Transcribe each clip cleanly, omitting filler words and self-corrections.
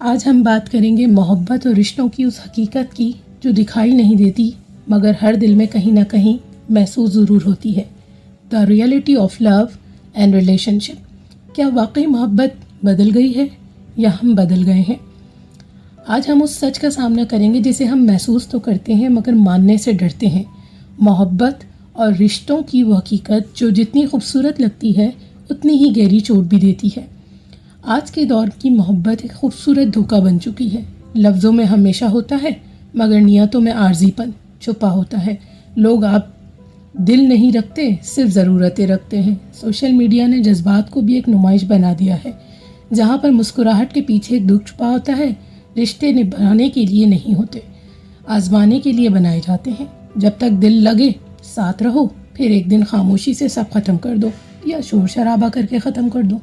آج ہم بات کریں گے محبت اور رشتوں کی اس حقیقت کی جو دکھائی نہیں دیتی مگر ہر دل میں کہیں نہ کہیں محسوس ضرور ہوتی ہے. The reality of love and relationship. کیا واقعی محبت بدل گئی ہے یا ہم بدل گئے ہیں؟ آج ہم اس سچ کا سامنا کریں گے جسے ہم محسوس تو کرتے ہیں مگر ماننے سے ڈرتے ہیں. محبت اور رشتوں کی وہ حقیقت جو جتنی خوبصورت لگتی ہے اتنی ہی گہری چوٹ بھی دیتی ہے. آج کے دور کی محبت ایک خوبصورت دھوکہ بن چکی ہے. لفظوں میں ہمیشہ ہوتا ہے مگر نیتوں میں عارضی پن چھپا ہوتا ہے. لوگ آپ دل نہیں رکھتے، صرف ضرورتیں رکھتے ہیں. سوشل میڈیا نے جذبات کو بھی ایک نمائش بنا دیا ہے. جہاں پر مسکراہٹ کے پیچھے ایک دکھ چھپا ہوتا ہے. رشتے نبھانے کے لیے نہیں ہوتے، آزمانے کے لیے بنائے جاتے ہیں. جب تک دل لگے ساتھ رہو، پھر ایک دن خاموشی سے سب ختم کر دو یا شور شرابہ کر کے ختم کر دو.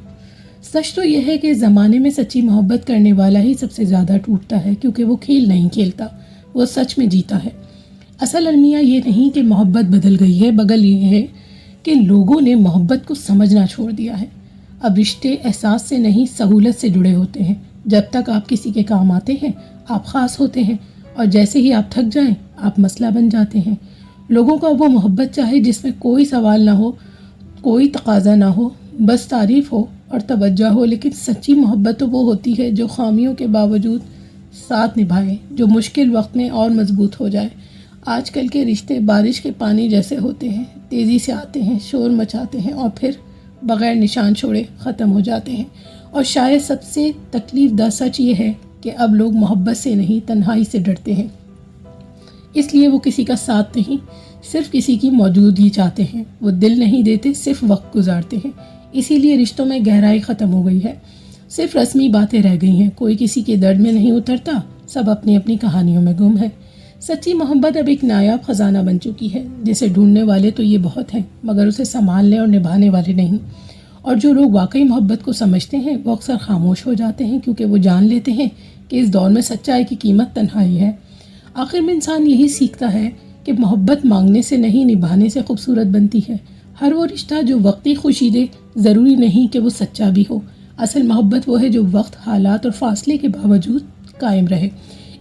سچ تو یہ ہے کہ زمانے میں سچی محبت کرنے والا ہی سب سے زیادہ ٹوٹتا ہے، کیونکہ وہ کھیل نہیں کھیلتا، وہ سچ میں جیتا ہے. اصل المیہ یہ نہیں کہ محبت بدل گئی ہے، بگل یہ ہے کہ لوگوں نے محبت کو سمجھنا چھوڑ دیا ہے. اب رشتے احساس سے نہیں سہولت سے جڑے ہوتے ہیں. جب تک آپ کسی کے کام آتے ہیں آپ خاص ہوتے ہیں، اور جیسے ہی آپ تھک جائیں آپ مسئلہ بن جاتے ہیں. لوگوں کا وہ محبت چاہے جس میں کوئی سوال نہ ہو، کوئی تقاضا نہ ہو، بس تعریف ہو اور توجہ ہو. لیکن سچی محبت تو وہ ہوتی ہے جو خامیوں کے باوجود ساتھ نبھائے، جو مشکل وقت میں اور مضبوط ہو جائے. آج کل کے رشتے بارش کے پانی جیسے ہوتے ہیں، تیزی سے آتے ہیں، شور مچاتے ہیں اور پھر بغیر نشان چھوڑے ختم ہو جاتے ہیں. اور شاید سب سے تکلیف دہ سچ یہ ہے کہ اب لوگ محبت سے نہیں تنہائی سے ڈرتے ہیں. اس لیے وہ کسی کا ساتھ نہیں، صرف کسی کی موجودگی چاہتے ہیں. وہ دل نہیں دیتے، صرف وقت گزارتے ہیں. اسی لیے رشتوں میں گہرائی ختم ہو گئی ہے، صرف رسمی باتیں رہ گئی ہیں. کوئی کسی کے درد میں نہیں اترتا، سب اپنی اپنی کہانیوں میں گم ہے. سچی محبت اب ایک نایاب خزانہ بن چکی ہے جسے ڈھونڈنے والے تو یہ بہت ہیں مگر اسے سنبھالنے اور نبھانے والے نہیں. اور جو لوگ واقعی محبت کو سمجھتے ہیں وہ اکثر خاموش ہو جاتے ہیں، کیونکہ وہ جان لیتے ہیں کہ اس دور میں سچائی کی قیمت تنہائی ہے. آخر میں انسان یہی سیکھتا ہے کہ محبت مانگنے سے نہیں نبھانے سے خوبصورت بنتی ہے. ہر وہ رشتہ جو وقتی خوشی دے ضروری نہیں کہ وہ سچا بھی ہو. اصل محبت وہ ہے جو وقت، حالات اور فاصلے کے باوجود قائم رہے.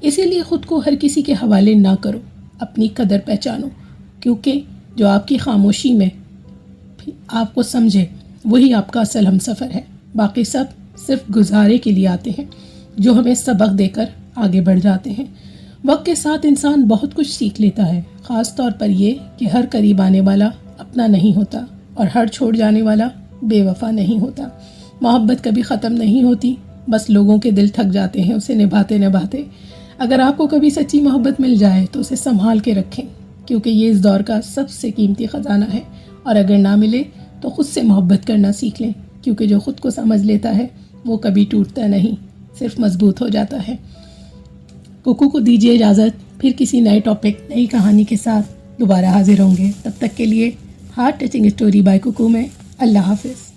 اسی لیے خود کو ہر کسی کے حوالے نہ کرو، اپنی قدر پہچانو، کیونکہ جو آپ کی خاموشی میں آپ کو سمجھے وہی آپ کا اصل ہم سفر ہے. باقی سب صرف گزارے کے لیے آتے ہیں جو ہمیں سبق دے کر آگے بڑھ جاتے ہیں. وقت کے ساتھ انسان بہت کچھ سیکھ لیتا ہے، خاص طور پر یہ کہ ہر قریب آنے والا اپنا نہیں ہوتا اور ہر چھوڑ جانے والا بے وفا نہیں ہوتا. محبت کبھی ختم نہیں ہوتی، بس لوگوں کے دل تھک جاتے ہیں اسے نبھاتے نبھاتے. اگر آپ کو کبھی سچی محبت مل جائے تو اسے سنبھال کے رکھیں، کیونکہ یہ اس دور کا سب سے قیمتی خزانہ ہے. اور اگر نہ ملے تو خود سے محبت کرنا سیکھ لیں، کیونکہ جو خود کو سمجھ لیتا ہے وہ کبھی ٹوٹتا نہیں، صرف مضبوط ہو جاتا ہے. کوکو کو دیجیے اجازت، پھر کسی نئے ٹاپک، نئی کہانی کے ساتھ دوبارہ حاضر ہوں گے. تب تک کے لیے ہارٹ ٹچنگ اسٹوری بائی کوکو میں اللہ حافظ.